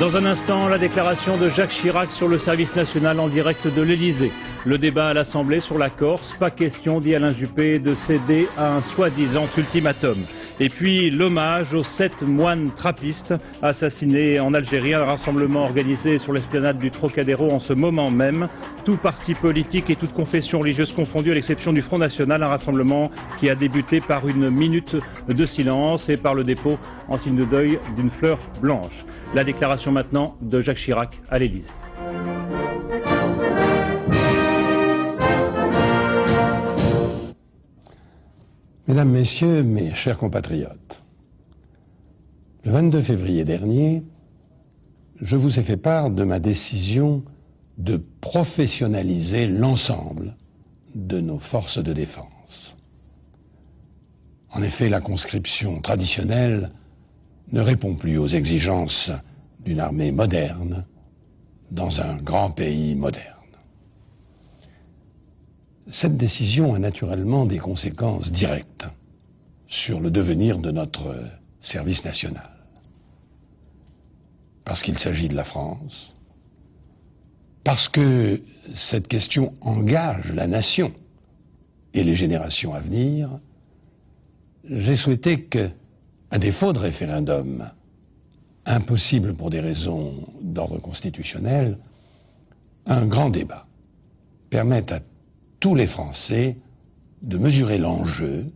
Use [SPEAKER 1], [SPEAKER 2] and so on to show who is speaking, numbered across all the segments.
[SPEAKER 1] Dans un instant, la déclaration de Jacques Chirac sur le service national en direct de l'Elysée. Le débat à l'Assemblée sur la Corse. Pas question, dit Alain Juppé, de céder à un soi-disant ultimatum. Et puis l'hommage aux 7 moines trappistes assassinés en Algérie. Un rassemblement organisé sur l'esplanade du Trocadéro en ce moment même. Tout parti politique et toute confession religieuse confondue à l'exception du Front National. Un rassemblement qui a débuté par une minute de silence et par le dépôt en signe de deuil d'une fleur blanche. La déclaration maintenant de Jacques Chirac à l'Élysée.
[SPEAKER 2] Mesdames, Messieurs, mes chers compatriotes, le 22 février dernier, je vous ai fait part de ma décision de professionnaliser l'ensemble de nos forces de défense. En effet, la conscription traditionnelle ne répond plus aux exigences d'une armée moderne dans un grand pays moderne. Cette décision a naturellement des conséquences directes sur le devenir de notre service national. Parce qu'il s'agit de la France, parce que cette question engage la nation et les générations à venir, j'ai souhaité que, à défaut de référendum impossible pour des raisons d'ordre constitutionnel, un grand débat permette à tous les Français de mesurer l'enjeu,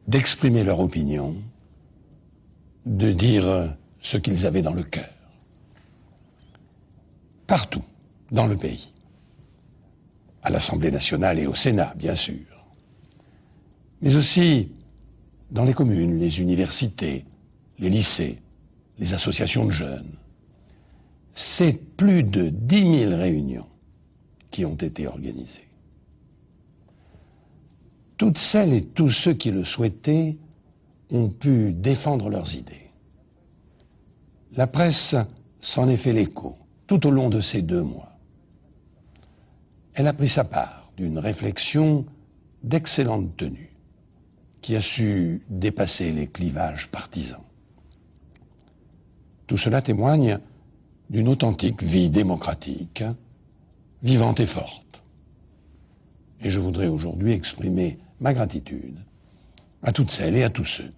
[SPEAKER 2] d'exprimer leur opinion, de dire ce qu'ils avaient dans le cœur. Partout dans le pays, à l'Assemblée nationale et au Sénat, bien sûr, mais aussi dans les communes, les universités, les lycées, les associations de jeunes. C'est plus de 10 000 réunions qui ont été organisées. Toutes celles et tous ceux qui le souhaitaient ont pu défendre leurs idées. La presse s'en est fait l'écho tout au long de ces 2 mois. Elle a pris sa part d'une réflexion d'excellente tenue qui a su dépasser les clivages partisans. Tout cela témoigne d'une authentique vie démocratique, vivante et forte. Et je voudrais aujourd'hui exprimer ma gratitude à toutes celles et à tous ceux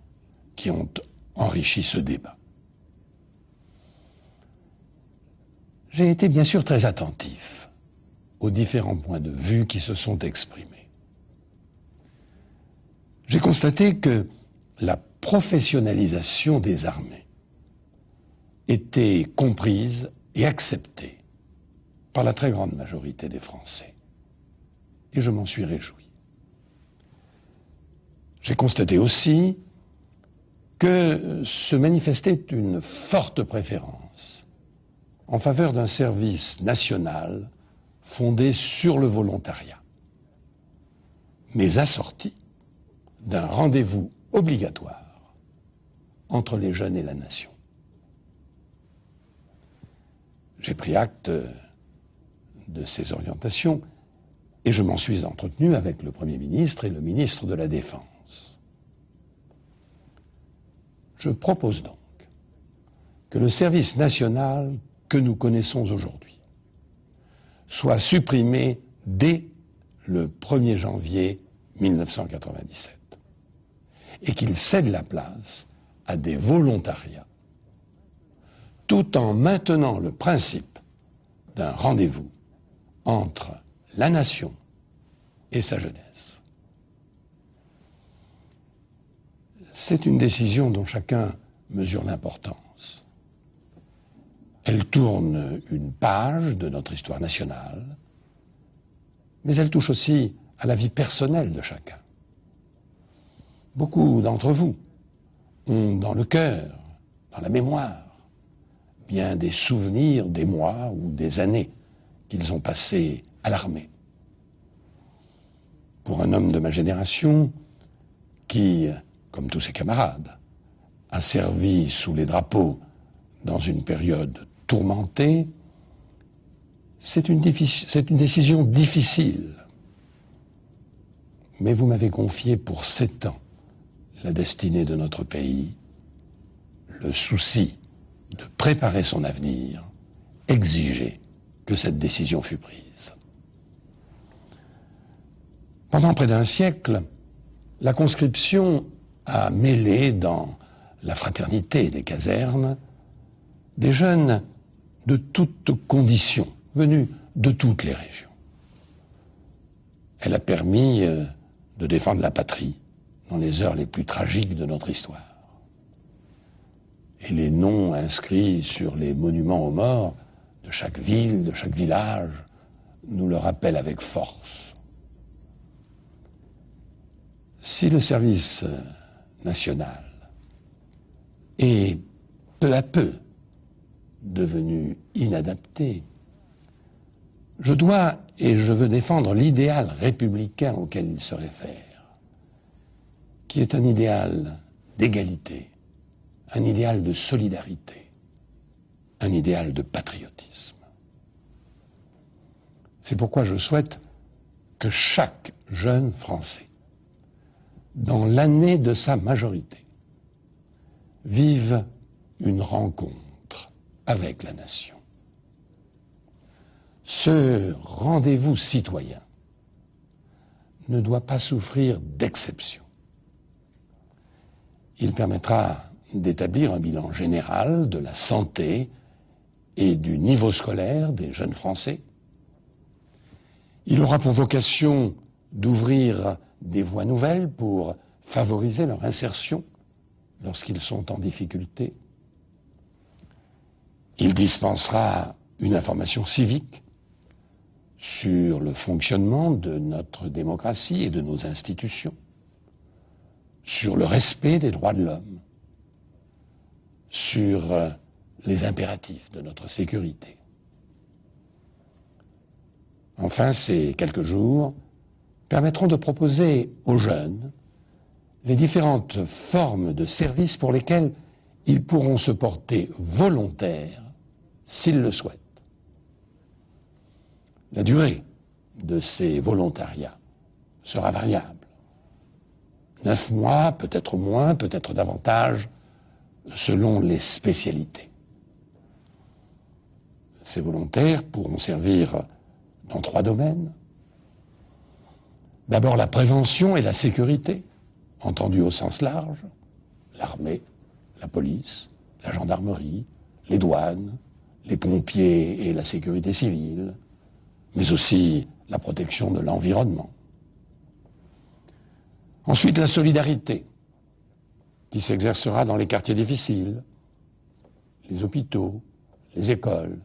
[SPEAKER 2] qui ont enrichi ce débat. J'ai été bien sûr très attentif aux différents points de vue qui se sont exprimés. J'ai constaté que la professionnalisation des armées était comprise et acceptée par la très grande majorité des Français. Et je m'en suis réjoui. J'ai constaté aussi que se manifestait une forte préférence en faveur d'un service national fondé sur le volontariat, mais assorti d'un rendez-vous obligatoire entre les jeunes et la nation. J'ai pris acte de ces orientations et je m'en suis entretenu avec le Premier ministre et le ministre de la Défense. Je propose donc que le service national que nous connaissons aujourd'hui soit supprimé dès le 1er janvier 1997 et qu'il cède la place à des volontariats tout en maintenant le principe d'un rendez-vous entre la nation et sa jeunesse. C'est une décision dont chacun mesure l'importance. Elle tourne une page de notre histoire nationale, mais elle touche aussi à la vie personnelle de chacun. Beaucoup d'entre vous ont dans le cœur, dans la mémoire, bien des souvenirs des mois ou des années qu'ils ont passés à l'armée. Pour un homme de ma génération qui, comme tous ses camarades, a servi sous les drapeaux dans une période tourmentée, c'est une décision difficile. Mais vous m'avez confié pour 7 ans la destinée de notre pays, le souci de préparer son avenir, exigeait que cette décision fût prise. Pendant près d'un siècle, la conscription a mêlé dans la fraternité des casernes des jeunes de toutes conditions, venus de toutes les régions. Elle a permis de défendre la patrie dans les heures les plus tragiques de notre histoire. Et les noms inscrits sur les monuments aux morts de chaque ville, de chaque village, nous le rappellent avec force. Si le service national est peu à peu devenu inadapté, je dois et je veux défendre l'idéal républicain auquel il se réfère, qui est un idéal d'égalité, un idéal de solidarité, un idéal de patriotisme. C'est pourquoi je souhaite que chaque jeune Français, dans l'année de sa majorité, vive une rencontre avec la nation. Ce rendez-vous citoyen ne doit pas souffrir d'exception. Il permettra d'établir un bilan général de la santé et du niveau scolaire des jeunes Français. Il aura pour vocation d'ouvrir des voies nouvelles pour favoriser leur insertion lorsqu'ils sont en difficulté. Il dispensera une information civique sur le fonctionnement de notre démocratie et de nos institutions, sur le respect des droits de l'homme, sur les impératifs de notre sécurité. Enfin, ces quelques jours permettront de proposer aux jeunes les différentes formes de services pour lesquelles ils pourront se porter volontaires s'ils le souhaitent. La durée de ces volontariats sera variable. 9 mois, peut-être moins, peut-être davantage, selon les spécialités. Ces volontaires pourront servir dans 3 domaines. D'abord la prévention et la sécurité, entendues au sens large, l'armée, la police, la gendarmerie, les douanes, les pompiers et la sécurité civile, mais aussi la protection de l'environnement. Ensuite, la solidarité, qui s'exercera dans les quartiers difficiles, les hôpitaux, les écoles,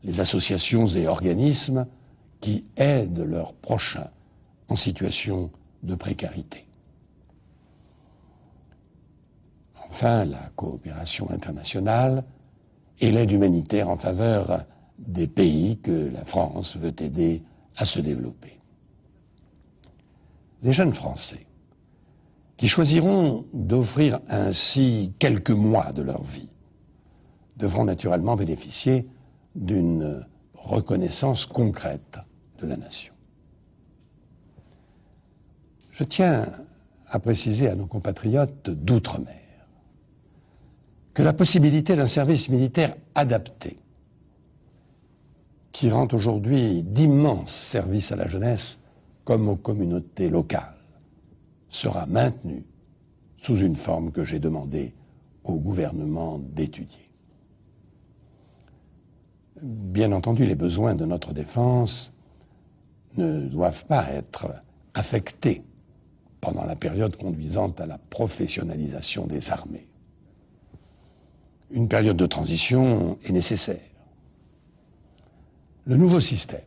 [SPEAKER 2] les associations et organismes qui aident leurs prochains en situation de précarité. Enfin, la coopération internationale et l'aide humanitaire en faveur des pays que la France veut aider à se développer. Les jeunes Français qui choisiront d'offrir ainsi quelques mois de leur vie devront naturellement bénéficier d'une reconnaissance concrète de la nation. Je tiens à préciser à nos compatriotes d'outre-mer que la possibilité d'un service militaire adapté, qui rend aujourd'hui d'immenses services à la jeunesse comme aux communautés locales, sera maintenue sous une forme que j'ai demandé au gouvernement d'étudier. Bien entendu, les besoins de notre défense ne doivent pas être affectés pendant la période conduisant à la professionnalisation des armées. Une période de transition est nécessaire. Le nouveau système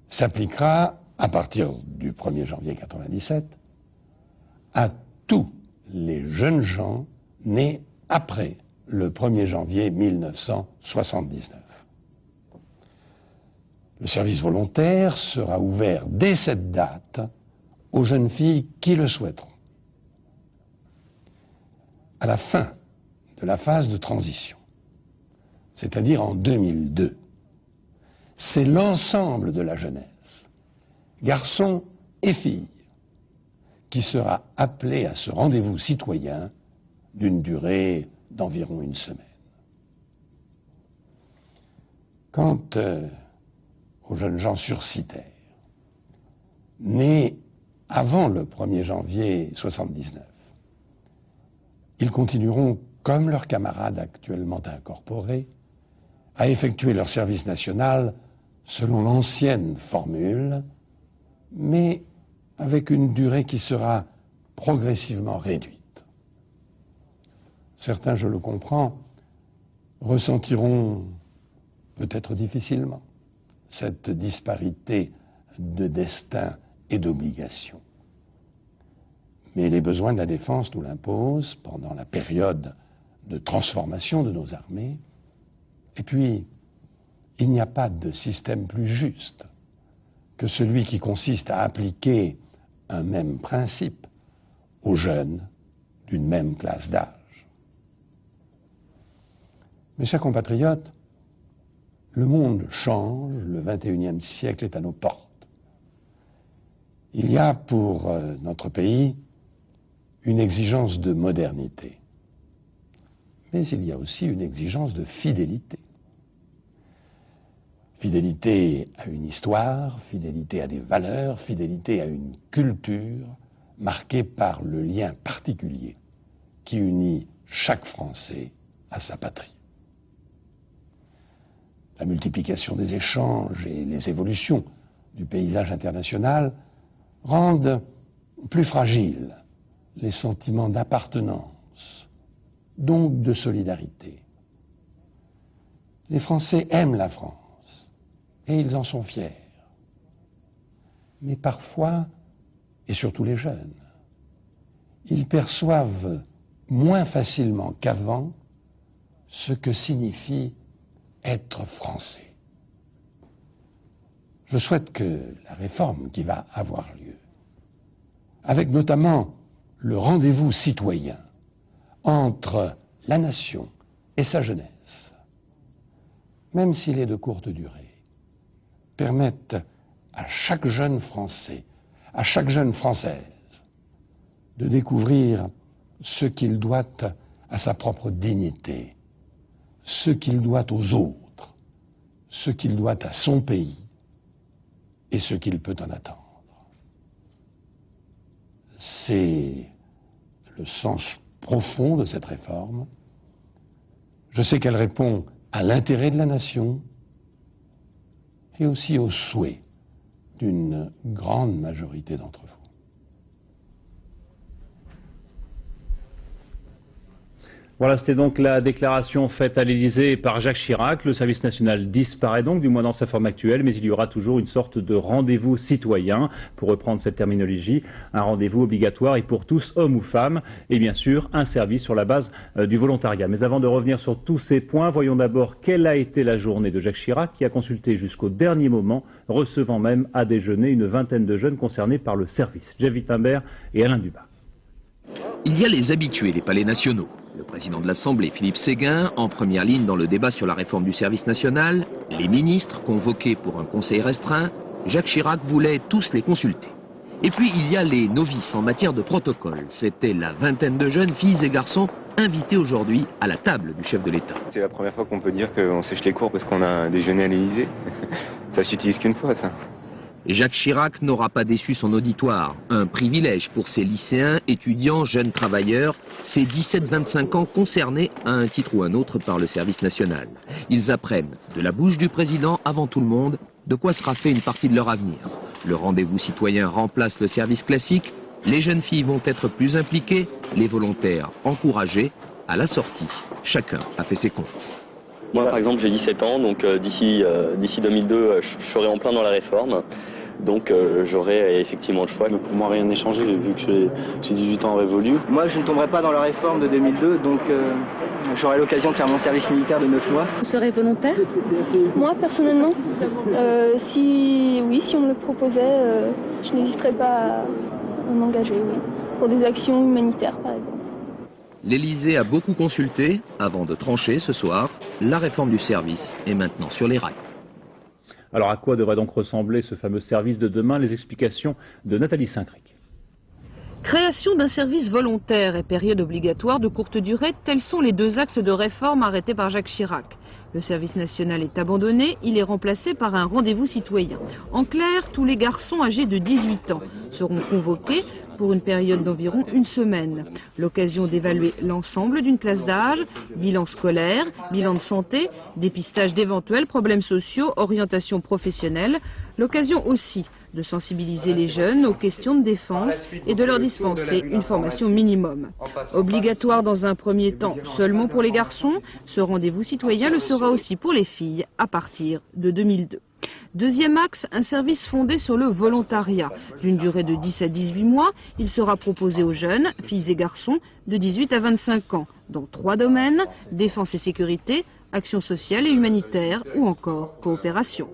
[SPEAKER 2] s'appliquera à partir du 1er janvier 1997 à tous les jeunes gens nés après le 1er janvier 1979. Le service volontaire sera ouvert dès cette date aux jeunes filles qui le souhaiteront. À la fin de la phase de transition, c'est-à-dire en 2002, c'est l'ensemble de la jeunesse, garçons et filles, qui sera appelé à ce rendez-vous citoyen d'une durée d'environ 1 semaine. Quant aux jeunes gens sursitaires, nés avant le 1er janvier 1979, ils continueront, comme leurs camarades actuellement incorporés, à effectuer leur service national selon l'ancienne formule, mais avec une durée qui sera progressivement réduite. Certains, je le comprends, ressentiront peut-être difficilement cette disparité de destin et d'obligation. Mais les besoins de la défense nous l'imposent pendant la période de transformation de nos armées. Et puis, il n'y a pas de système plus juste que celui qui consiste à appliquer un même principe aux jeunes d'une même classe d'âge. Mes chers compatriotes, le monde change, le XXIe siècle est à nos portes. Il y a pour notre pays une exigence de modernité, mais il y a aussi une exigence de fidélité. Fidélité à une histoire, fidélité à des valeurs, fidélité à une culture marquée par le lien particulier qui unit chaque Français à sa patrie. La multiplication des échanges et les évolutions du paysage international rendent plus fragiles les sentiments d'appartenance, donc de solidarité. Les Français aiment la France et ils en sont fiers. Mais parfois, et surtout les jeunes, ils perçoivent moins facilement qu'avant ce que signifie être français. Je souhaite que la réforme qui va avoir lieu, avec notamment le rendez-vous citoyen entre la nation et sa jeunesse, même s'il est de courte durée, permette à chaque jeune Français, à chaque jeune Française, de découvrir ce qu'il doit à sa propre dignité, ce qu'il doit aux autres, ce qu'il doit à son pays et ce qu'il peut en attendre. C'est le sens profond de cette réforme. Je sais qu'elle répond à l'intérêt de la nation et aussi aux souhaits d'une grande majorité d'entre vous.
[SPEAKER 1] Voilà, c'était donc la déclaration faite à l'Élysée par Jacques Chirac. Le service national disparaît donc, du moins dans sa forme actuelle, mais il y aura toujours une sorte de rendez-vous citoyen, pour reprendre cette terminologie, un rendez-vous obligatoire et pour tous, hommes ou femmes, et bien sûr un service sur la base du volontariat. Mais avant de revenir sur tous ces points, voyons d'abord quelle a été la journée de Jacques Chirac, qui a consulté jusqu'au dernier moment, recevant même à déjeuner une vingtaine de jeunes concernés par le service. Jeff Wittenberg et Alain Dubas.
[SPEAKER 3] Il y a les habitués des palais nationaux. Le président de l'Assemblée, Philippe Séguin, en première ligne dans le débat sur la réforme du service national, les ministres convoqués pour un conseil restreint, Jacques Chirac voulait tous les consulter. Et puis il y a les novices en matière de protocole. C'était la vingtaine de jeunes filles et garçons invités aujourd'hui à la table du chef de l'État.
[SPEAKER 4] C'est la première fois qu'on peut dire qu'on sèche les cours parce qu'on a un déjeuner à l'Élysée. Ça s'utilise qu'une fois, ça.
[SPEAKER 3] Jacques Chirac n'aura pas déçu son auditoire. Un privilège pour ces lycéens, étudiants, jeunes travailleurs, ces 17-25 ans concernés à un titre ou un autre par le service national. Ils apprennent de la bouche du président avant tout le monde de quoi sera fait une partie de leur avenir. Le rendez-vous citoyen remplace le service classique. Les jeunes filles vont être plus impliquées, les volontaires encouragés. À la sortie, chacun a fait ses comptes.
[SPEAKER 5] Moi par exemple j'ai 17 ans, donc d'ici 2002 je serai en plein dans la réforme. Donc j'aurai effectivement le choix.
[SPEAKER 6] Pour moi rien n'est changé vu que j'ai 18 ans révolu.
[SPEAKER 7] Moi je ne tomberai pas dans la réforme de 2002, donc j'aurai l'occasion de faire mon service militaire de 9 mois.
[SPEAKER 8] Vous serez volontaire? Moi personnellement, si on me le proposait, je n'hésiterais pas à m'engager, oui, pour des actions humanitaires par exemple.
[SPEAKER 3] L'Élysée a beaucoup consulté avant de trancher ce soir. La réforme du service est maintenant sur les rails.
[SPEAKER 1] Alors à quoi devrait donc ressembler ce fameux service de demain? Les explications de Nathalie Saint-Cric.
[SPEAKER 9] Création d'un service volontaire et période obligatoire de courte durée, tels sont les deux axes de réforme arrêtés par Jacques Chirac. Le service national est abandonné, il est remplacé par un rendez-vous citoyen. En clair, tous les garçons âgés de 18 ans seront convoqués pour une période d'environ une semaine. L'occasion d'évaluer l'ensemble d'une classe d'âge, bilan scolaire, bilan de santé, dépistage d'éventuels problèmes sociaux, orientation professionnelle. L'occasion aussi de sensibiliser les jeunes aux questions de défense et de leur dispenser une formation minimum. Obligatoire dans un premier temps seulement pour les garçons, ce rendez-vous citoyen le sera aussi pour les filles à partir de 2002. Deuxième axe, un service fondé sur le volontariat. D'une durée de 10 à 18 mois, il sera proposé aux jeunes, filles et garçons, de 18 à 25 ans, dans 3 domaines, défense et sécurité, action sociale et humanitaire ou encore coopération.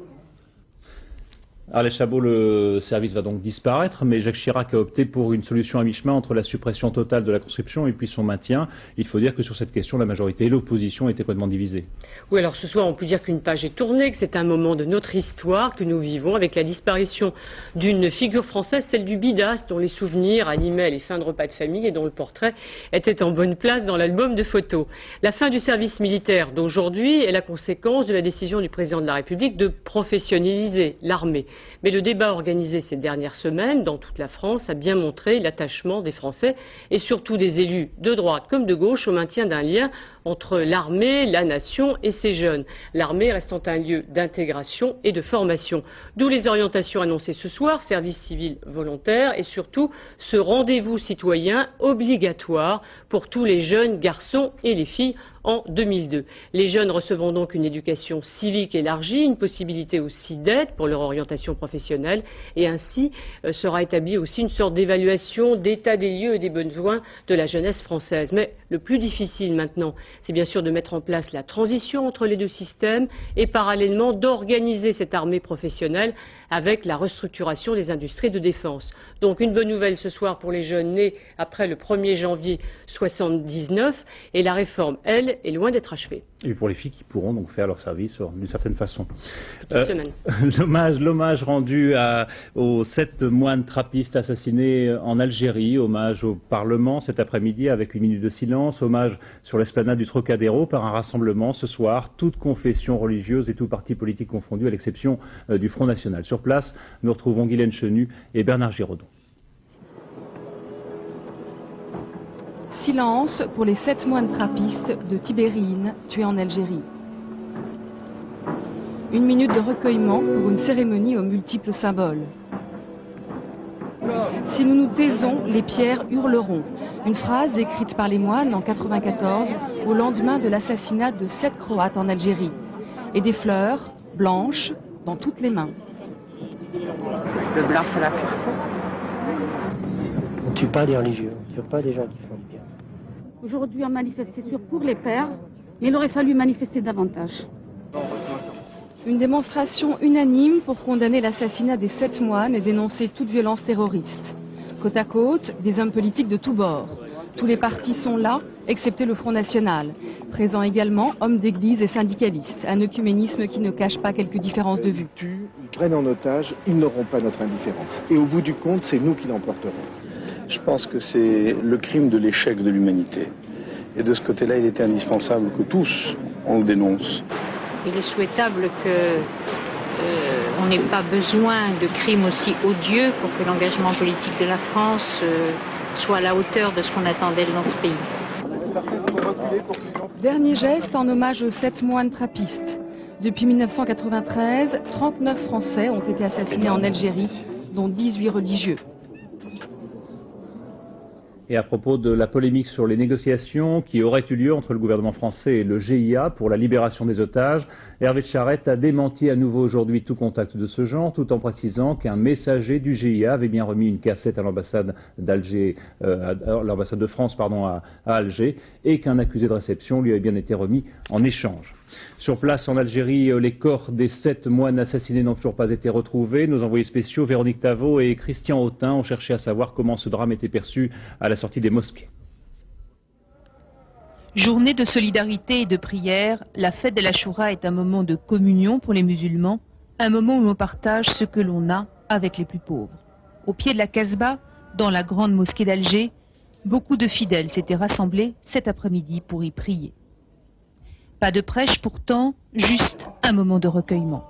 [SPEAKER 1] Arlette Chabot, le service va donc disparaître, mais Jacques Chirac a opté pour une solution à mi-chemin entre la suppression totale de la conscription et puis son maintien. Il faut dire que sur cette question, la majorité et l'opposition étaient complètement divisées.
[SPEAKER 10] Oui, alors ce soir, on peut dire qu'une page est tournée, que c'est un moment de notre histoire que nous vivons avec la disparition d'une figure française, celle du bidas, dont les souvenirs animaient les fins de repas de famille et dont le portrait était en bonne place dans l'album de photos. La fin du service militaire d'aujourd'hui est la conséquence de la décision du président de la République de professionnaliser l'armée. Mais le débat organisé ces dernières semaines dans toute la France a bien montré l'attachement des Français et surtout des élus de droite comme de gauche au maintien d'un lien entre l'armée, la nation et ses jeunes. L'armée restant un lieu d'intégration et de formation. D'où les orientations annoncées ce soir, service civil volontaire et surtout ce rendez-vous citoyen obligatoire pour tous les jeunes garçons et les filles en 2002. Les jeunes recevront donc une éducation civique élargie, une possibilité aussi d'aide pour leur orientation professionnelle et ainsi sera établie aussi une sorte d'évaluation d'état des lieux et des besoins de la jeunesse française. Mais le plus difficile maintenant, c'est bien sûr de mettre en place la transition entre les deux systèmes et parallèlement d'organiser cette armée professionnelle avec la restructuration des industries de défense. Donc une bonne nouvelle ce soir pour les jeunes nés après le 1er janvier 1979 et la réforme, elle, est loin d'être achevée.
[SPEAKER 1] Et pour les filles qui pourront donc faire leur service d'une certaine façon.
[SPEAKER 10] Toute semaine.
[SPEAKER 1] L'hommage rendu aux 7 moines trappistes assassinés en Algérie, hommage au Parlement cet après-midi avec une minute de silence, hommage sur l'esplanade du Trocadéro par un rassemblement ce soir, toutes confessions religieuses et tous partis politiques confondus à l'exception du Front National. Sur place, nous retrouvons Guylaine Chenu et Bernard Giraudon.
[SPEAKER 11] Silence pour les 7 moines trappistes de Tibérine tués en Algérie. Une minute de recueillement pour une cérémonie aux multiples symboles. Si nous nous taisons, les pierres hurleront. Une phrase écrite par les moines en 1994 au lendemain de l'assassinat de 7 Croates en Algérie. Et des fleurs blanches dans toutes les mains.
[SPEAKER 12] Le blanc, c'est la pureté.
[SPEAKER 13] On ne tue pas des religieux, on ne tue pas des gens qui font le bien.
[SPEAKER 14] Aujourd'hui, on manifestait sûr pour les pères, mais il aurait fallu manifester davantage.
[SPEAKER 11] Une démonstration unanime pour condamner l'assassinat des 7 moines et dénoncer toute violence terroriste. Côte à côte, des hommes politiques de tous bords. Tous les partis sont là, excepté le Front National. Présents également, hommes d'église et syndicalistes. Un œcuménisme qui ne cache pas quelques différences de vue.
[SPEAKER 15] Ils prennent en otage, ils n'auront pas notre indifférence. Et au bout du compte, c'est nous qui l'emporterons.
[SPEAKER 6] Je pense que c'est le crime de l'échec de l'humanité. Et de ce côté-là, il était indispensable que tous, on le dénonce.
[SPEAKER 12] Il est souhaitable qu'on n'ait pas besoin de crimes aussi odieux pour que l'engagement politique de la France soit à la hauteur de ce qu'on attendait dans ce pays.
[SPEAKER 11] Dernier geste en hommage aux 7 moines trappistes. Depuis 1993, 39 Français ont été assassinés en Algérie, dont 18 religieux.
[SPEAKER 1] Et à propos de la polémique sur les négociations qui auraient eu lieu entre le gouvernement français et le GIA pour la libération des otages, Hervé de Charette a démenti à nouveau aujourd'hui tout contact de ce genre, tout en précisant qu'un messager du GIA avait bien remis une cassette à l'ambassade d'Alger, l'ambassade de France, à Alger, et qu'un accusé de réception lui avait bien été remis en échange. Sur place en Algérie, les corps des 7 moines assassinés n'ont toujours pas été retrouvés. Nos envoyés spéciaux Véronique Tavo et Christian Autin ont cherché à savoir comment ce drame était perçu à la sortie des mosquées.
[SPEAKER 16] Journée de solidarité et de prière, la fête de l'Achoura est un moment de communion pour les musulmans, un moment où on partage ce que l'on a avec les plus pauvres. Au pied de la Casbah, dans la grande mosquée d'Alger, beaucoup de fidèles s'étaient rassemblés cet après-midi pour y prier. Pas de prêche pourtant, juste un moment de recueillement.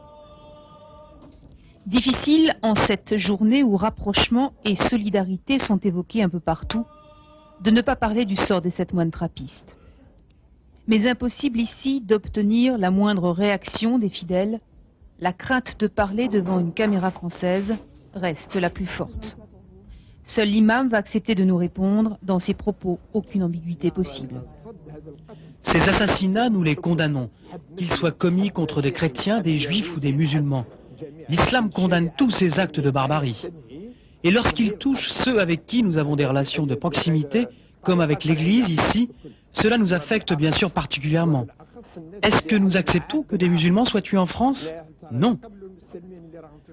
[SPEAKER 16] Difficile en cette journée où rapprochement et solidarité sont évoqués un peu partout, de ne pas parler du sort des 7 moines trappistes. Mais impossible ici d'obtenir la moindre réaction des fidèles. La crainte de parler devant une caméra française reste la plus forte. Seul l'imam va accepter de nous répondre. Dans ses propos, aucune ambiguïté possible.
[SPEAKER 17] Ces assassinats, nous les condamnons, qu'ils soient commis contre des chrétiens, des juifs ou des musulmans. L'islam condamne tous ces actes de barbarie. Et lorsqu'ils touchent ceux avec qui nous avons des relations de proximité, comme avec l'Église ici, cela nous affecte bien sûr particulièrement. Est-ce que nous acceptons que des musulmans soient tués en France? Non.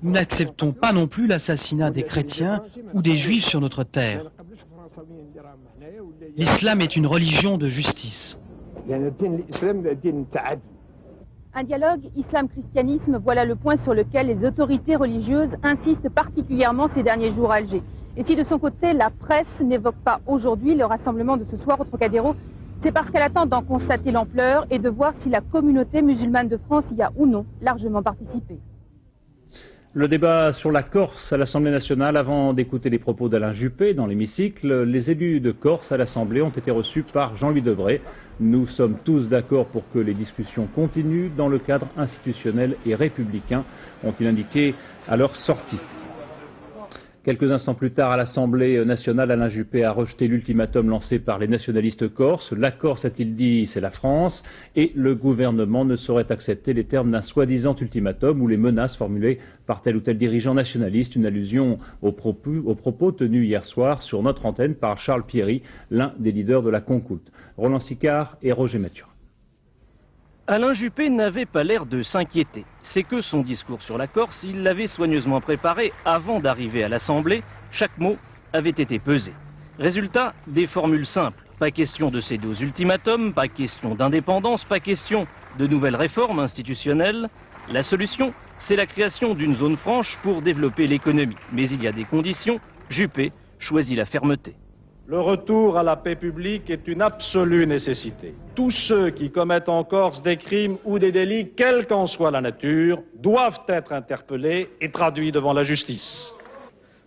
[SPEAKER 17] Nous n'acceptons pas non plus l'assassinat des chrétiens ou des juifs sur notre terre. L'islam est une religion de justice.
[SPEAKER 18] Un dialogue islam-christianisme, voilà le point sur lequel les autorités religieuses insistent particulièrement ces derniers jours à Alger. Et si de son côté, la presse n'évoque pas aujourd'hui le rassemblement de ce soir au Trocadéro, c'est parce qu'elle attend d'en constater l'ampleur et de voir si la communauté musulmane de France y a ou non largement participé.
[SPEAKER 1] Le débat sur la Corse à l'Assemblée nationale, avant d'écouter les propos d'Alain Juppé dans l'hémicycle, les élus de Corse à l'Assemblée ont été reçus par Jean-Louis Debré. Nous sommes tous d'accord pour que les discussions continuent dans le cadre institutionnel et républicain, ont-ils indiqué à leur sortie. Quelques instants plus tard, à l'Assemblée nationale, Alain Juppé a rejeté l'ultimatum lancé par les nationalistes corses. La Corse, a-t-il dit, c'est la France, et le gouvernement ne saurait accepter les termes d'un soi-disant ultimatum ou les menaces formulées par tel ou tel dirigeant nationaliste, une allusion aux propos tenus hier soir sur notre antenne par Charles Pierry, l'un des leaders de la Concoute. Roland Sicard et Roger Mathurin.
[SPEAKER 19] Alain Juppé n'avait pas l'air de s'inquiéter. C'est que son discours sur la Corse, il l'avait soigneusement préparé avant d'arriver à l'Assemblée. Chaque mot avait été pesé. Résultat, des formules simples. Pas question de céder aux ultimatums, pas question d'indépendance, pas question de nouvelles réformes institutionnelles. La solution, c'est la création d'une zone franche pour développer l'économie. Mais il y a des conditions. Juppé choisit la fermeté.
[SPEAKER 20] Le retour à la paix publique est une absolue nécessité. Tous ceux qui commettent en Corse des crimes ou des délits, quelle qu'en soit la nature, doivent être interpellés et traduits devant la justice.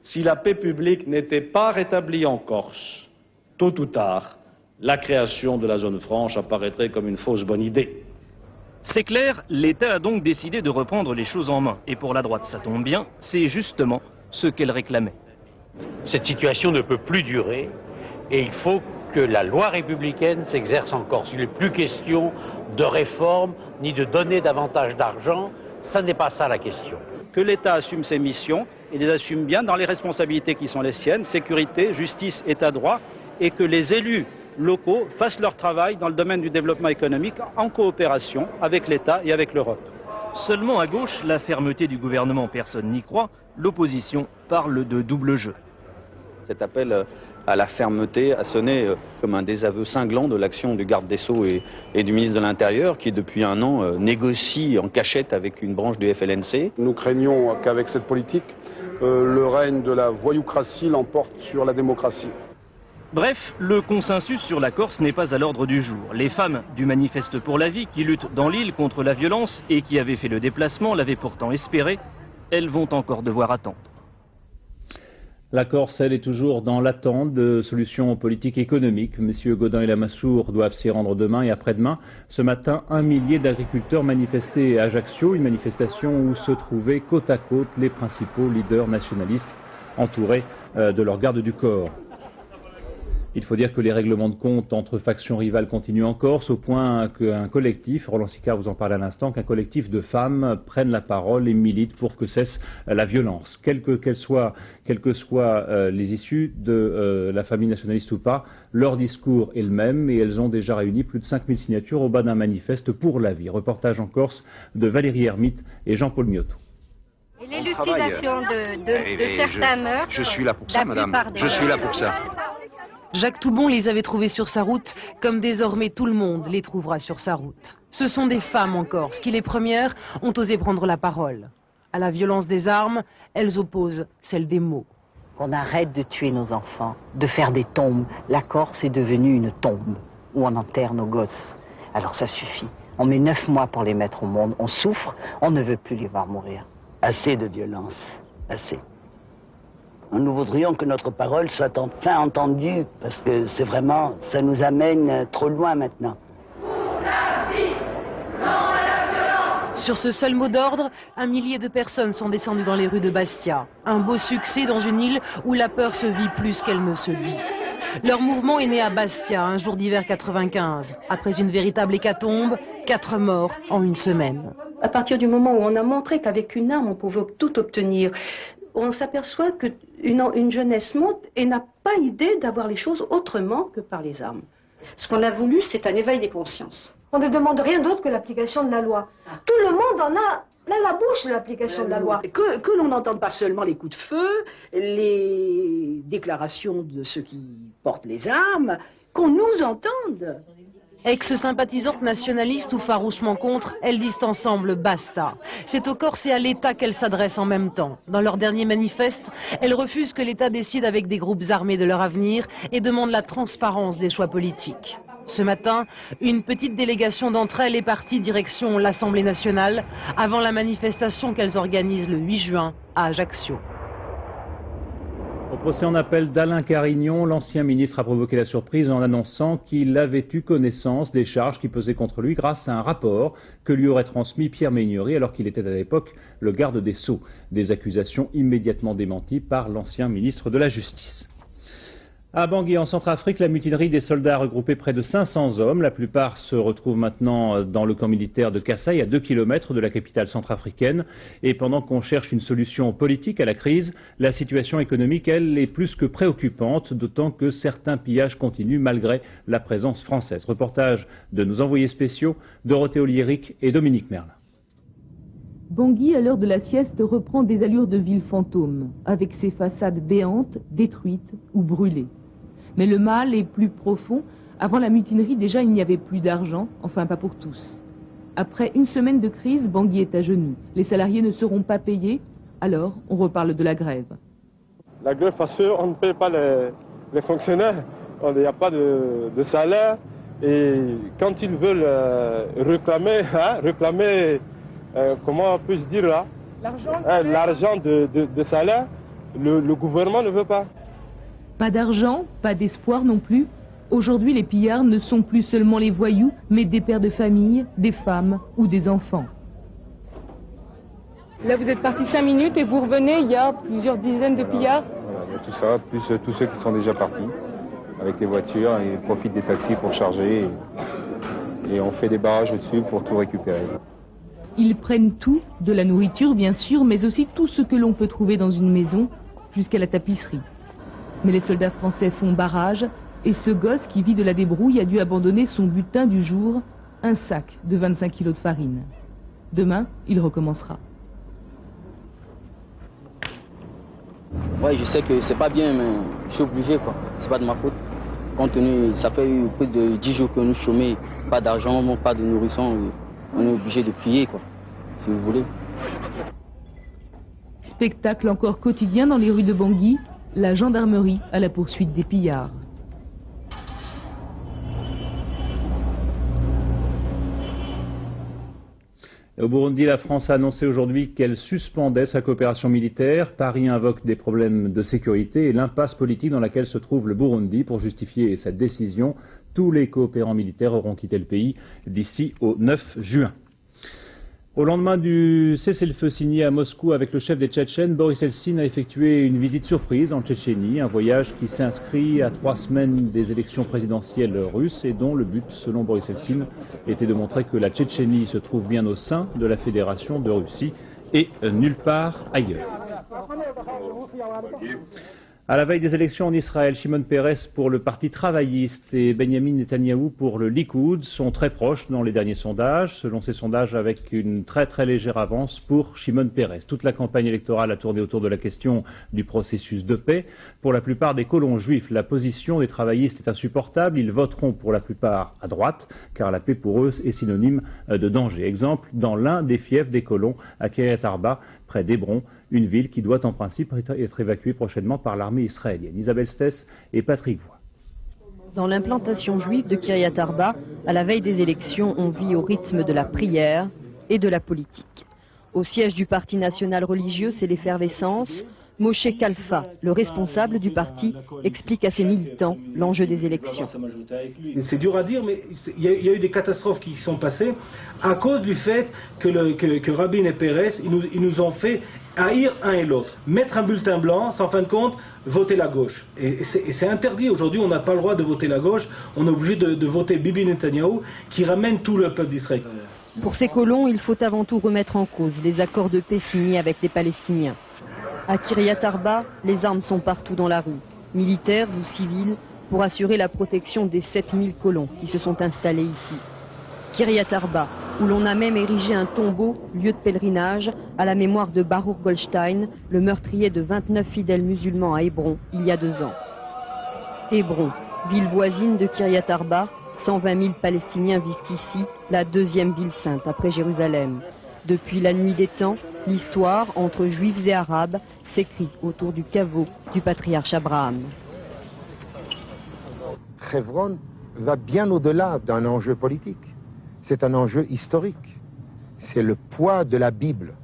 [SPEAKER 20] Si la paix publique n'était pas rétablie en Corse, tôt ou tard, la création de la zone franche apparaîtrait comme une fausse bonne idée.
[SPEAKER 19] C'est clair, l'État a donc décidé de reprendre les choses en main. Et pour la droite, ça tombe bien, c'est justement ce qu'elle réclamait.
[SPEAKER 21] Cette situation ne peut plus durer. Et il faut que la loi républicaine s'exerce en Corse. Il n'est plus question de réforme, ni de donner davantage d'argent. Ça n'est pas ça la question.
[SPEAKER 22] Que l'État assume ses missions, et les assume bien dans les responsabilités qui sont les siennes, sécurité, justice, État de droit, et que les élus locaux fassent leur travail dans le domaine du développement économique en coopération avec l'État et avec l'Europe.
[SPEAKER 19] Seulement à gauche, la fermeté du gouvernement, personne n'y croit. L'opposition parle de double jeu.
[SPEAKER 23] Cet appel à la fermeté a sonné comme un désaveu cinglant de l'action du garde des Sceaux et du ministre de l'Intérieur qui depuis un an négocie en cachette avec une branche du FLNC.
[SPEAKER 24] Nous craignons qu'avec cette politique, le règne de la voyoucratie l'emporte sur la démocratie.
[SPEAKER 19] Bref, le consensus sur la Corse n'est pas à l'ordre du jour. Les femmes du Manifeste pour la vie qui luttent dans l'île contre la violence et qui avaient fait le déplacement l'avaient pourtant espéré. Elles vont encore devoir attendre.
[SPEAKER 1] La Corse, elle, est toujours dans l'attente de solutions politiques et économiques. Messieurs Gaudin et Lamassoure doivent s'y rendre demain et après-demain. Ce matin, 1 millier d'agriculteurs manifestaient à Ajaccio, une manifestation où se trouvaient côte à côte les principaux leaders nationalistes entourés de leur garde du corps. Il faut dire que les règlements de compte entre factions rivales continuent en Corse, au point qu'un collectif, Roland Sicard vous en parle à l'instant, qu'un collectif de femmes prennent la parole et militent pour que cesse la violence. Quelles que soient les issues de la famille nationaliste ou pas, leur discours est le même et elles ont déjà réuni plus de 5000 signatures au bas d'un manifeste pour la vie. Reportage en Corse de Valérie Hermite et Jean-Paul Miotto.
[SPEAKER 25] Et l'élucidation de certains meurtres.
[SPEAKER 26] Je suis là pour ça, madame. Je suis là pour ça.
[SPEAKER 27] Jacques Toubon les avait trouvés sur sa route, comme désormais tout le monde les trouvera sur sa route. Ce sont des femmes en Corse qui, les premières, ont osé prendre la parole. À la violence des armes, elles opposent celle des mots.
[SPEAKER 28] Qu'on arrête de tuer nos enfants, de faire des tombes. La Corse est devenue une tombe où on enterre nos gosses. Alors ça suffit. On met 9 mois pour les mettre au monde. On souffre, on ne veut plus les voir mourir.
[SPEAKER 2] Assez de violence, assez. Nous voudrions que notre parole soit enfin entendue, parce que c'est vraiment, ça nous amène trop loin maintenant.
[SPEAKER 27] Sur ce seul mot d'ordre, 1 millier de personnes sont descendues dans les rues de Bastia. Un beau succès dans une île où la peur se vit plus qu'elle ne se dit. Leur mouvement est né à Bastia, un jour d'hiver 95. Après une véritable hécatombe, 4 morts en une semaine.
[SPEAKER 3] À partir du moment où on a montré qu'avec une arme on pouvait tout obtenir, on s'aperçoit qu'une jeunesse monte et n'a pas idée d'avoir les choses autrement que par les armes. Ce qu'on a voulu, c'est un éveil des consciences. On ne demande rien d'autre que l'application de la loi. Tout le monde en a plein la bouche de l'application de la loi.
[SPEAKER 4] Que l'on n'entende pas seulement les coups de feu, les déclarations de ceux qui portent les armes, qu'on nous entende.
[SPEAKER 27] Ex-sympathisante nationaliste ou farouchement contre, elles disent ensemble basta. C'est au Corse et à l'État qu'elles s'adressent en même temps. Dans leur dernier manifeste, elles refusent que l'État décide avec des groupes armés de leur avenir et demandent la transparence des choix politiques. Ce matin, une petite délégation d'entre elles est partie direction l'Assemblée nationale avant la manifestation qu'elles organisent le 8 juin à Ajaccio.
[SPEAKER 1] Au procès en appel d'Alain Carignon, l'ancien ministre a provoqué la surprise en annonçant qu'il avait eu connaissance des charges qui pesaient contre lui grâce à un rapport que lui aurait transmis Pierre Meignery alors qu'il était à l'époque le garde des Sceaux. Des accusations immédiatement démenties par l'ancien ministre de la Justice. À Bangui, en Centrafrique, la mutinerie des soldats a regroupé près de 500 hommes. La plupart se retrouvent maintenant dans le camp militaire de Kasaï, à 2 km de la capitale centrafricaine. Et pendant qu'on cherche une solution politique à la crise, la situation économique, elle, est plus que préoccupante, d'autant que certains pillages continuent malgré la présence française. Reportage de nos envoyés spéciaux, Dorothée Oliéric et Dominique Merlin.
[SPEAKER 11] Bangui, à l'heure de la sieste, reprend des allures de ville fantôme, avec ses façades béantes, détruites ou brûlées. Mais le mal est plus profond. Avant la mutinerie, déjà, il n'y avait plus d'argent, enfin pas pour tous. Après une semaine de crise, Bangui est à genoux. Les salariés ne seront pas payés, alors on reparle de la grève.
[SPEAKER 5] La grève parce qu'on ne paye pas les fonctionnaires, il n'y a pas de salaire. Et quand ils veulent réclamer, comment puis-je dire là, l'argent de salaire, le gouvernement ne veut pas.
[SPEAKER 11] Pas d'argent, pas d'espoir non plus. Aujourd'hui, les pillards ne sont plus seulement les voyous, mais des pères de famille, des femmes ou des enfants. Là, vous êtes partis 5 minutes et vous revenez, il y a plusieurs dizaines de pillards.
[SPEAKER 7] Voilà, tout ça, plus tous ceux qui sont déjà partis avec les voitures et profitent des taxis pour charger. Et on fait des barrages au-dessus pour tout récupérer.
[SPEAKER 11] Ils prennent tout, de la nourriture bien sûr, mais aussi tout ce que l'on peut trouver dans une maison, jusqu'à la tapisserie. Mais les soldats français font barrage, et ce gosse qui vit de la débrouille a dû abandonner son butin du jour, un sac de 25 kilos de farine. Demain, il recommencera.
[SPEAKER 8] Ouais, je sais que c'est pas bien, mais je suis obligé, quoi. C'est pas de ma faute. Compte tenu, ça fait plus de 10 jours que nous chômons, pas d'argent, pas de nourrisson, on est obligé de plier, quoi, si vous voulez.
[SPEAKER 11] Spectacle encore quotidien dans les rues de Bangui, la gendarmerie à la poursuite des pillards.
[SPEAKER 1] Au Burundi, la France a annoncé aujourd'hui qu'elle suspendait sa coopération militaire. Paris invoque des problèmes de sécurité et l'impasse politique dans laquelle se trouve le Burundi. Pour justifier cette décision, tous les coopérants militaires auront quitté le pays d'ici au 9 juin. Au lendemain du cessez-le-feu signé à Moscou avec le chef des Tchétchènes, Boris Eltsine a effectué une visite surprise en Tchétchénie, un voyage qui s'inscrit à 3 semaines des élections présidentielles russes et dont le but, selon Boris Eltsine, était de montrer que la Tchétchénie se trouve bien au sein de la Fédération de Russie et nulle part ailleurs. À la veille des élections en Israël, Shimon Peres pour le Parti travailliste et Benjamin Netanyahou pour le Likoud sont très proches dans les derniers sondages. Selon ces sondages, avec une très légère avance pour Shimon Peres. Toute la campagne électorale a tourné autour de la question du processus de paix. Pour la plupart des colons juifs, la position des travaillistes est insupportable. Ils voteront pour la plupart à droite, car la paix pour eux est synonyme de danger. Exemple, dans l'un des fiefs des colons, à Kiryat Arba, près d'Hébron, une ville qui doit en principe être évacuée prochainement par l'armée israélienne. Isabelle Stess et Patrick Voix.
[SPEAKER 6] Dans l'implantation juive de Kiryat Arba, à la veille des élections, on vit au rythme de la prière et de la politique. Au siège du parti national religieux, c'est l'effervescence. Moshe Kalfa, le responsable du parti, explique à ses militants l'enjeu des élections.
[SPEAKER 9] C'est dur à dire, mais il y a eu des catastrophes qui sont passées à cause du fait que Rabin et Pérez, ils nous ont fait haïr un et l'autre. Mettre un bulletin blanc, sans fin de compte, voter la gauche. Et c'est interdit. Aujourd'hui, on n'a pas le droit de voter la gauche. On est obligé de voter Bibi Netanyahou, qui ramène tout le peuple d'Israël.
[SPEAKER 6] Pour ces colons, il faut avant tout remettre en cause les accords de paix signés avec les Palestiniens. À Kiryat Arba, les armes sont partout dans la rue, militaires ou civiles, pour assurer la protection des 7000 colons qui se sont installés ici. Kiryat Arba, où l'on a même érigé un tombeau, lieu de pèlerinage, à la mémoire de Baruch Goldstein, le meurtrier de 29 fidèles musulmans à Hébron, il y a 2 ans. Hébron, ville voisine de Kiryat Arba, 120 000 Palestiniens vivent ici, la 2e ville sainte après Jérusalem. Depuis la nuit des temps, l'histoire entre juifs et arabes s'écrit autour du caveau du patriarche Abraham.
[SPEAKER 10] Hebron va bien au-delà d'un enjeu politique. C'est un enjeu historique. C'est le poids de la Bible.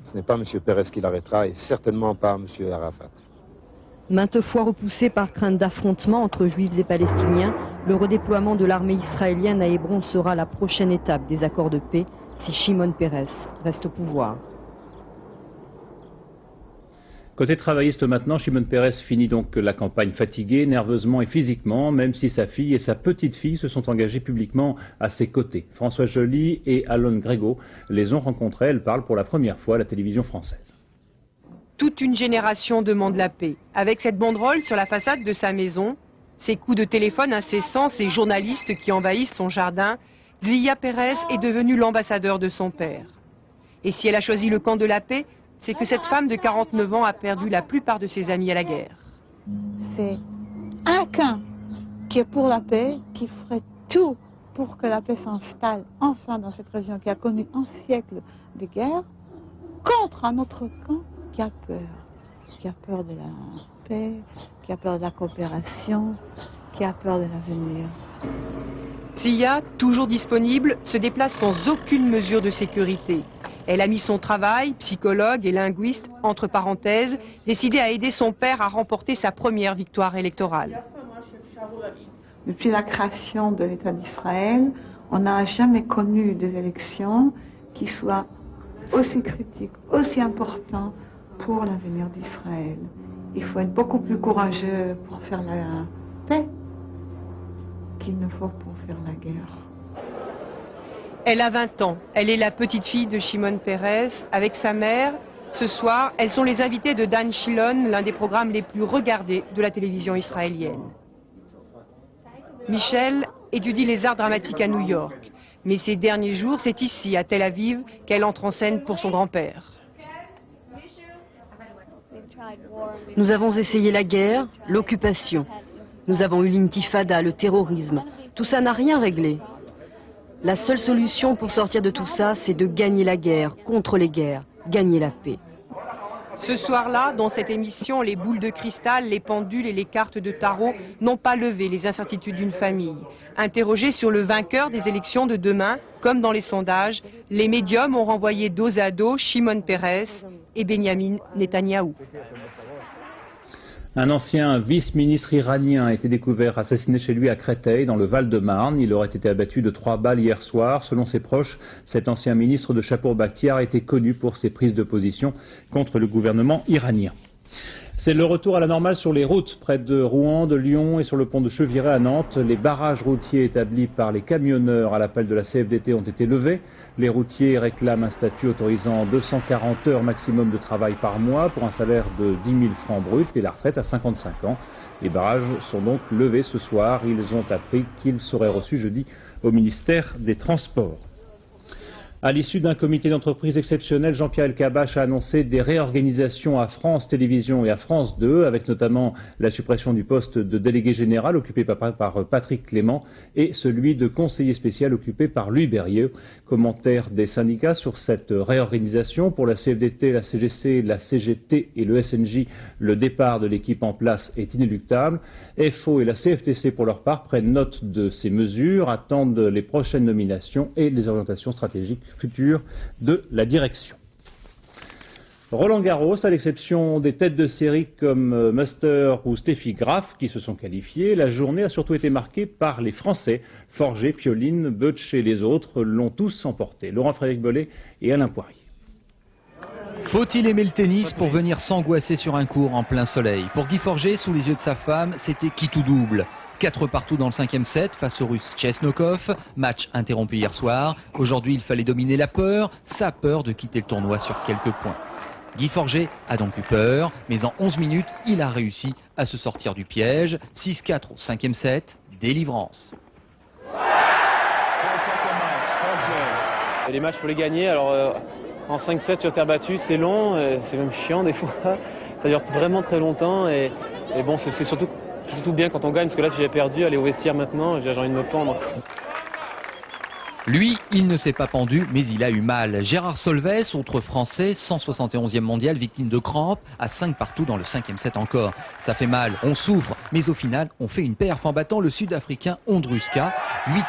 [SPEAKER 10] Ce n'est pas M. Pérez qui l'arrêtera et certainement pas M. Arafat.
[SPEAKER 6] Maintes fois repoussé par crainte d'affrontement entre juifs et palestiniens, le redéploiement de l'armée israélienne à Hébron sera la prochaine étape des accords de paix si Shimon Peres reste au pouvoir.
[SPEAKER 1] Côté travailliste maintenant, Shimon Peres finit donc la campagne fatigué, nerveusement et physiquement, même si sa fille et sa petite-fille se sont engagées publiquement à ses côtés. François Joly et Alon Grégo les ont rencontrés, elles parlent pour la première fois à la télévision française.
[SPEAKER 27] Toute une génération demande la paix. Avec cette banderole sur la façade de sa maison, ses coups de téléphone incessants, ces journalistes qui envahissent son jardin, Zlia Pérez est devenue l'ambassadeur de son père. Et si elle a choisi le camp de la paix, c'est que cette femme de 49 ans a perdu la plupart de ses amis à la guerre.
[SPEAKER 12] C'est un camp qui est pour la paix, qui ferait tout pour que la paix s'installe enfin dans cette région qui a connu un siècle de guerre, contre un autre camp qui a peur de la paix, qui a peur de la coopération, qui a peur de l'avenir.
[SPEAKER 27] Zia, toujours disponible, se déplace sans aucune mesure de sécurité. Elle a mis son travail, psychologue et linguiste, entre parenthèses, décidée à aider son père à remporter sa première victoire électorale.
[SPEAKER 12] Depuis la création de l'État d'Israël, on n'a jamais connu des élections qui soient aussi critiques, aussi importantes pour l'avenir d'Israël. Il faut être beaucoup plus courageux pour faire la paix qu'il ne faut pour faire la guerre.
[SPEAKER 27] Elle a 20 ans. Elle est la petite fille de Shimon Peres avec sa mère. Ce soir, elles sont les invitées de Dan Shilon, l'un des programmes les plus regardés de la télévision israélienne. Michelle étudie les arts dramatiques à New York. Mais ces derniers jours, c'est ici, à Tel Aviv, qu'elle entre en scène pour son grand-père.
[SPEAKER 6] Nous avons essayé la guerre, l'occupation. Nous avons eu l'intifada, le terrorisme. Tout ça n'a rien réglé. La seule solution pour sortir de tout ça, c'est de gagner la guerre, contre les guerres, gagner la paix.
[SPEAKER 27] Ce soir-là, dans cette émission, les boules de cristal, les pendules et les cartes de tarot n'ont pas levé les incertitudes d'une famille. Interrogés sur le vainqueur des élections de demain, comme dans les sondages, les médiums ont renvoyé dos à dos Shimon Peres et Benyamin Netanyahou.
[SPEAKER 1] Un ancien vice-ministre iranien a été découvert assassiné chez lui à Créteil, dans le Val-de-Marne. Il aurait été abattu de 3 balles hier soir. Selon ses proches, cet ancien ministre de Chapour-Bakhtiar était connu pour ses prises de position contre le gouvernement iranien. C'est le retour à la normale sur les routes, près de Rouen, de Lyon et sur le pont de Cheviré à Nantes. Les barrages routiers établis par les camionneurs à l'appel de la CFDT ont été levés. Les routiers réclament un statut autorisant 240 heures maximum de travail par mois pour un salaire de 10 000 francs bruts et la retraite à 55 ans. Les barrages sont donc levés ce soir. Ils ont appris qu'ils seraient reçus jeudi au ministère des Transports. À l'issue d'un comité d'entreprise exceptionnel, Jean-Pierre Elkabbach a annoncé des réorganisations à France Télévisions et à France 2, avec notamment la suppression du poste de délégué général occupé par Patrick Clément et celui de conseiller spécial occupé par Louis Berrieux. Commentaire des syndicats sur cette réorganisation. Pour la CFDT, la CGC, la CGT et le SNJ, le départ de l'équipe en place est inéluctable. FO et la CFTC, pour leur part, prennent note de ces mesures, attendent les prochaines nominations et les orientations stratégiques futur de la direction. Roland Garros, à l'exception des têtes de série comme Muster ou Steffi Graf qui se sont qualifiés, la journée a surtout été marquée par les Français. Forger, Pioline, Butch et les autres l'ont tous emporté. Laurent-Frédéric Bollet et Alain Poirier.
[SPEAKER 13] Faut-il aimer le tennis pour venir s'angoisser sur un court en plein soleil? Pour Guy Forger, sous les yeux de sa femme, c'était qui tout double. 4 partout dans le 5e set face au Russe Chesnokov. Match interrompu hier soir. Aujourd'hui, il fallait dominer la peur, sa peur de quitter le tournoi sur quelques points. Guy Forger a donc eu peur, mais en 11 minutes, il a réussi à se sortir du piège. 6-4 au 5e set, délivrance.
[SPEAKER 14] Et les matchs, il faut les gagner. Alors, en 5-7 sur terre battue, c'est long, c'est même chiant des fois. Ça dure vraiment très longtemps. Et bon, c'est surtout bien quand on gagne, parce que là, si j'ai perdu, aller au vestiaire maintenant, j'ai envie de me pendre.
[SPEAKER 13] Lui, il ne s'est pas pendu, mais il a eu mal. Gérard Solves, autre Français, 171e mondial, victime de crampes, à 5 partout dans le 5e set encore. Ça fait mal, on souffre, mais au final, on fait une perf en battant le Sud-Africain Ondruska. 8-6,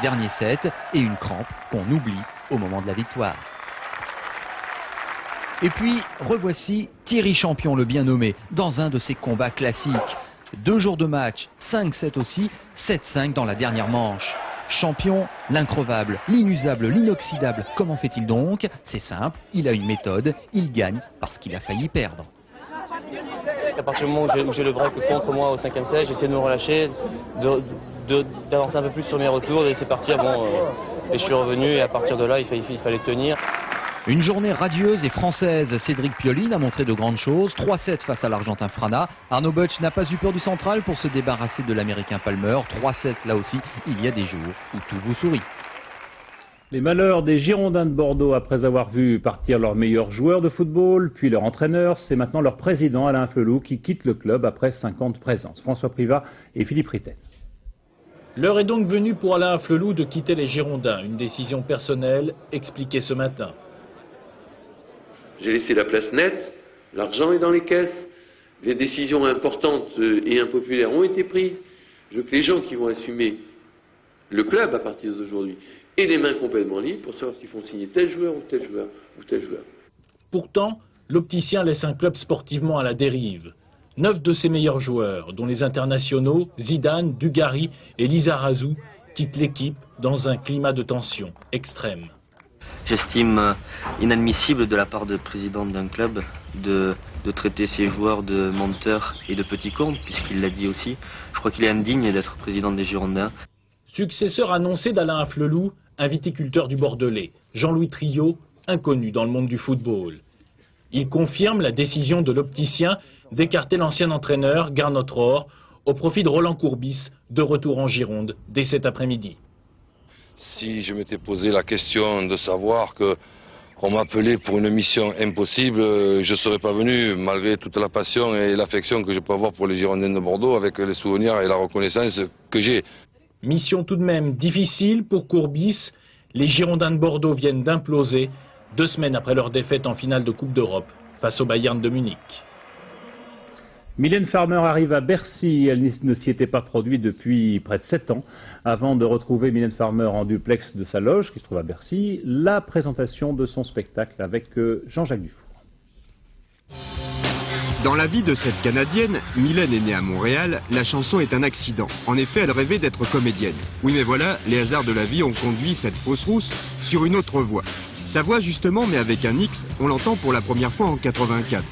[SPEAKER 13] dernier set, et une crampe qu'on oublie au moment de la victoire. Et puis, revoici Thierry Champion, le bien nommé, dans un de ses combats classiques. 2 jours de match, 5-7 aussi, 7-5 dans la dernière manche. Champion, l'increvable, l'inusable, l'inoxydable. Comment fait-il donc? C'est simple, il a une méthode, il gagne parce qu'il a failli perdre.
[SPEAKER 14] À partir du moment où j'ai le break contre moi au 5e set, j'essaie de me relâcher, d'avancer un peu plus sur mes retours, de laisser partir. Et je suis revenu et à partir de là, il fallait tenir.
[SPEAKER 13] Une journée radieuse et française. Cédric Pioline a montré de grandes choses. 3-7 face à l'Argentin Frana. Arnaud Butch n'a pas eu peur du central pour se débarrasser de l'Américain Palmer. 3-7 là aussi, il y a des jours où tout vous sourit.
[SPEAKER 1] Les malheurs des Girondins de Bordeaux après avoir vu partir leurs meilleurs joueurs de football, puis leur entraîneur, c'est maintenant leur président Alain Flelou qui quitte le club après 5 ans de présence. François Privat et Philippe Ritten.
[SPEAKER 15] L'heure est donc venue pour Alain Flelou de quitter les Girondins. Une décision personnelle expliquée ce matin.
[SPEAKER 16] J'ai laissé la place nette, l'argent est dans les caisses, les décisions importantes et impopulaires ont été prises. Je veux que les gens qui vont assumer le club à partir d'aujourd'hui aient les mains complètement libres pour savoir s'ils font signer tel joueur ou tel joueur ou tel joueur.
[SPEAKER 15] Pourtant, l'opticien laisse un club sportivement à la dérive. 9 de ses meilleurs joueurs, dont les internationaux Zidane, Dugarry et Lizarazu, quittent l'équipe dans un climat de tension extrême.
[SPEAKER 17] J'estime inadmissible de la part du président d'un club de traiter ses joueurs de menteurs et de petits cons, puisqu'il l'a dit aussi. Je crois qu'il est indigne d'être président des Girondins.
[SPEAKER 15] Successeur annoncé d'Alain Flelou, un viticulteur du Bordelais, Jean-Louis Triot, inconnu dans le monde du football. Il confirme la décision de l'opticien d'écarter l'ancien entraîneur, Garnot Rohr, au profit de Roland Courbis, de retour en Gironde dès cet après-midi.
[SPEAKER 18] Si je m'étais posé la question de savoir qu'on m'appelait pour une mission impossible, je ne serais pas venu, malgré toute la passion et l'affection que je peux avoir pour les Girondins de Bordeaux, avec les souvenirs et la reconnaissance que j'ai.
[SPEAKER 15] Mission tout de même difficile pour Courbis. Les Girondins de Bordeaux viennent d'imploser 2 semaines après leur défaite en finale de Coupe d'Europe face au Bayern de Munich.
[SPEAKER 1] Mylène Farmer arrive à Bercy. Elle ne s'y était pas produite depuis près de 7 ans. Avant de retrouver Mylène Farmer en duplex de sa loge, qui se trouve à Bercy, la présentation de son spectacle avec Jean-Jacques Dufour.
[SPEAKER 20] Dans la vie de cette Canadienne, Mylène est née à Montréal, la chanson est un accident. En effet, elle rêvait d'être comédienne. Oui, mais voilà, les hasards de la vie ont conduit cette fausse rousse sur une autre voie. Sa voix justement, mais avec un X, on l'entend pour la première fois en 84.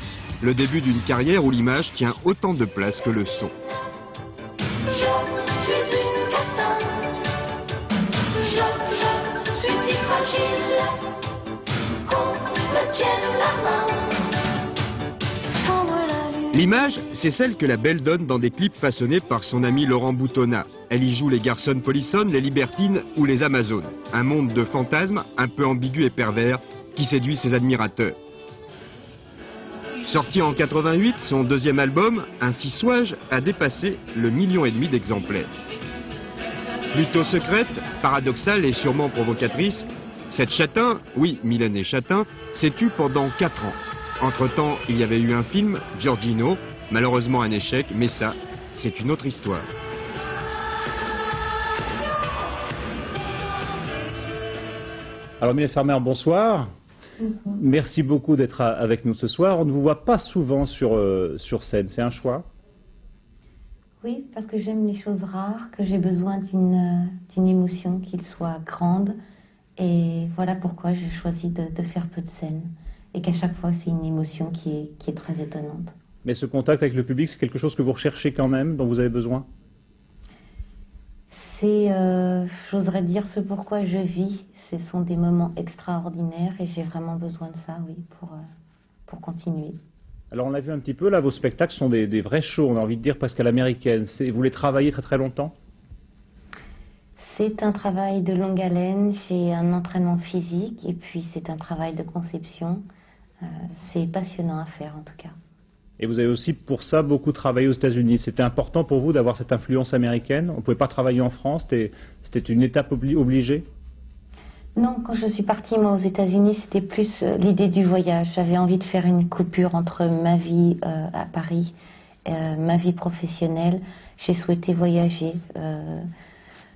[SPEAKER 20] Le début d'une carrière où l'image tient autant de place que le son. L'image, c'est celle que la belle donne dans des clips façonnés par son ami Laurent Boutonnat. Elle y joue les garçons polissonnes, les libertines ou les amazones. Un monde de fantasmes, un peu ambigu et pervers, qui séduit ses admirateurs. Sorti en 88, son deuxième album, Ainsi Sois-je, a dépassé le 1,5 million d'exemplaires. Plutôt secrète, paradoxale et sûrement provocatrice, cette châtain, oui, Mylène est châtain, s'est tue pendant 4 ans. Entre-temps, il y avait eu un film, Giorgino, malheureusement un échec, mais ça, c'est une autre histoire.
[SPEAKER 1] Alors Mylène Farmer, bonsoir. Merci beaucoup d'être avec nous ce soir. On ne vous voit pas souvent sur scène, c'est un choix?
[SPEAKER 19] Oui, parce que j'aime les choses rares, que j'ai besoin d'une émotion qui soit grande. Et voilà pourquoi j'ai choisi de faire peu de scènes. Et qu'à chaque fois, c'est une émotion qui est très étonnante.
[SPEAKER 1] Mais ce contact avec le public, c'est quelque chose que vous recherchez quand même, dont vous avez besoin?
[SPEAKER 19] C'est, j'oserais dire, ce pourquoi je vis. Ce sont des moments extraordinaires et j'ai vraiment besoin de ça, oui, pour continuer.
[SPEAKER 1] Alors on l'a vu un petit peu, là, vos spectacles sont des vrais shows, on a envie de dire presque à l'américaine. Vous les travaillez très très longtemps?
[SPEAKER 19] C'est un travail de longue haleine, j'ai un entraînement physique et puis c'est un travail de conception. C'est passionnant à faire en tout cas.
[SPEAKER 1] Et vous avez aussi pour ça beaucoup travaillé aux États-Unis. C'était important pour vous d'avoir cette influence américaine? On ne pouvait pas travailler en France, c'était une étape obligée?
[SPEAKER 19] Non, quand je suis partie moi aux États-Unis, c'était plus l'idée du voyage. J'avais envie de faire une coupure entre ma vie à Paris, ma vie professionnelle. J'ai souhaité voyager,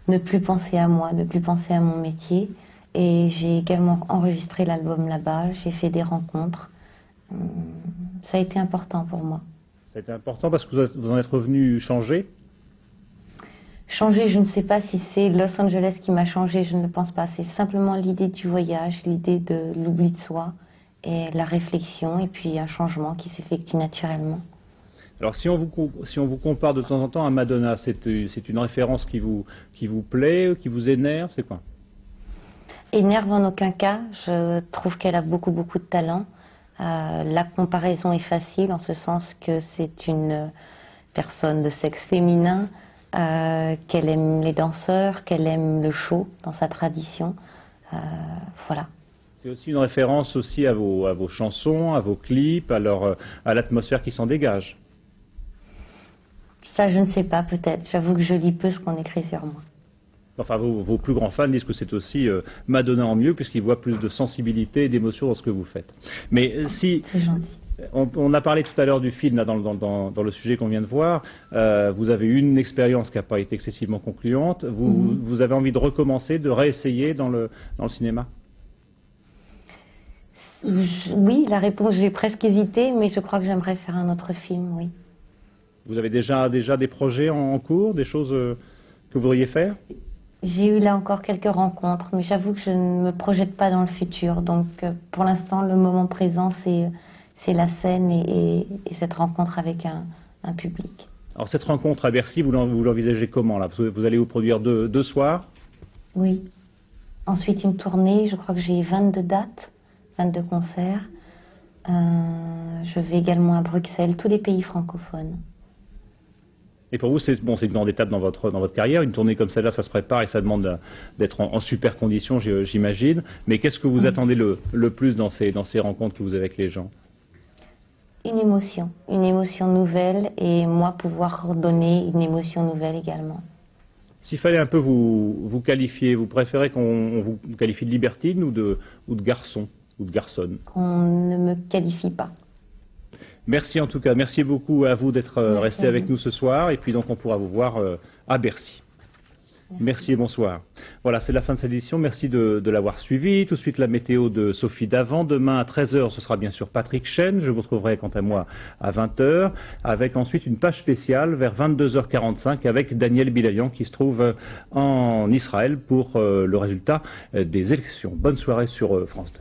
[SPEAKER 19] ne plus penser à moi, ne plus penser à mon métier. Et j'ai également enregistré l'album là-bas, j'ai fait des rencontres. Ça a été important pour moi.
[SPEAKER 1] Ça a été important parce que vous en êtes revenu changer?
[SPEAKER 19] Changer, je ne sais pas si c'est Los Angeles qui m'a changé, je ne pense pas. C'est simplement l'idée du voyage, l'idée de l'oubli de soi et la réflexion et puis un changement qui s'effectue naturellement.
[SPEAKER 1] Alors si on vous compare de temps en temps à Madonna, c'est une référence qui vous plaît, qui vous énerve, c'est quoi?
[SPEAKER 19] Énerve en aucun cas, je trouve qu'elle a beaucoup de talent. La comparaison est facile en ce sens que c'est une personne de sexe féminin, qu'elle aime les danseurs, qu'elle aime le show dans sa tradition. Voilà.
[SPEAKER 1] C'est aussi une référence aussi à vos chansons, à vos clips, à l'atmosphère qui s'en dégage.
[SPEAKER 19] Ça, je ne sais pas, peut-être. J'avoue que je lis peu ce qu'on écrit sur moi.
[SPEAKER 1] Enfin, vos plus grands fans disent que c'est aussi Madonna en mieux, puisqu'ils voient plus de sensibilité et d'émotion dans ce que vous faites. Mais si...
[SPEAKER 19] C'est gentil.
[SPEAKER 1] On a parlé tout à l'heure du film, là, dans le sujet qu'on vient de voir. Vous avez eu une expérience qui n'a pas été excessivement concluante. Vous avez envie de recommencer, de réessayer dans le cinéma?
[SPEAKER 19] Oui, la réponse, j'ai presque hésité, mais je crois que j'aimerais faire un autre film, oui.
[SPEAKER 1] Vous avez déjà des projets en cours, des choses que vous voudriez faire?
[SPEAKER 19] J'ai eu là encore quelques rencontres, mais j'avoue que je ne me projette pas dans le futur. Donc pour l'instant, le moment présent, c'est la scène et cette rencontre avec un public.
[SPEAKER 1] Alors cette rencontre à Bercy, vous l'envisagez comment là? Vous allez vous produire deux soirs?
[SPEAKER 19] Oui. Ensuite une tournée, je crois que j'ai 22 dates, 22 concerts. Je vais également à Bruxelles, tous les pays francophones.
[SPEAKER 1] Et pour vous, c'est une grande étape dans votre carrière. Une tournée comme celle-là, ça se prépare et ça demande d'être en super conditions, j'imagine. Mais qu'est-ce que vous attendez le plus dans ces rencontres que vous avez avec les gens?
[SPEAKER 19] Une émotion nouvelle et moi pouvoir redonner une émotion nouvelle également.
[SPEAKER 1] S'il fallait un peu vous qualifier, vous préférez qu'on vous qualifie de libertine ou de garçon ou de garçonne?
[SPEAKER 19] Qu'on ne me qualifie pas.
[SPEAKER 1] Merci en tout cas, merci beaucoup à vous d'être resté avec nous ce soir et puis donc on pourra vous voir à Bercy. Merci et bonsoir. Voilà, c'est la fin de cette édition. Merci de l'avoir suivi. Tout de suite, la météo de Sophie Davant. Demain à 13h, ce sera bien sûr Patrick Chen. Je vous retrouverai quant à moi à 20h, avec ensuite une page spéciale vers 22h45 avec Daniel Bilayan qui se trouve en Israël pour le résultat des élections. Bonne soirée sur France 2.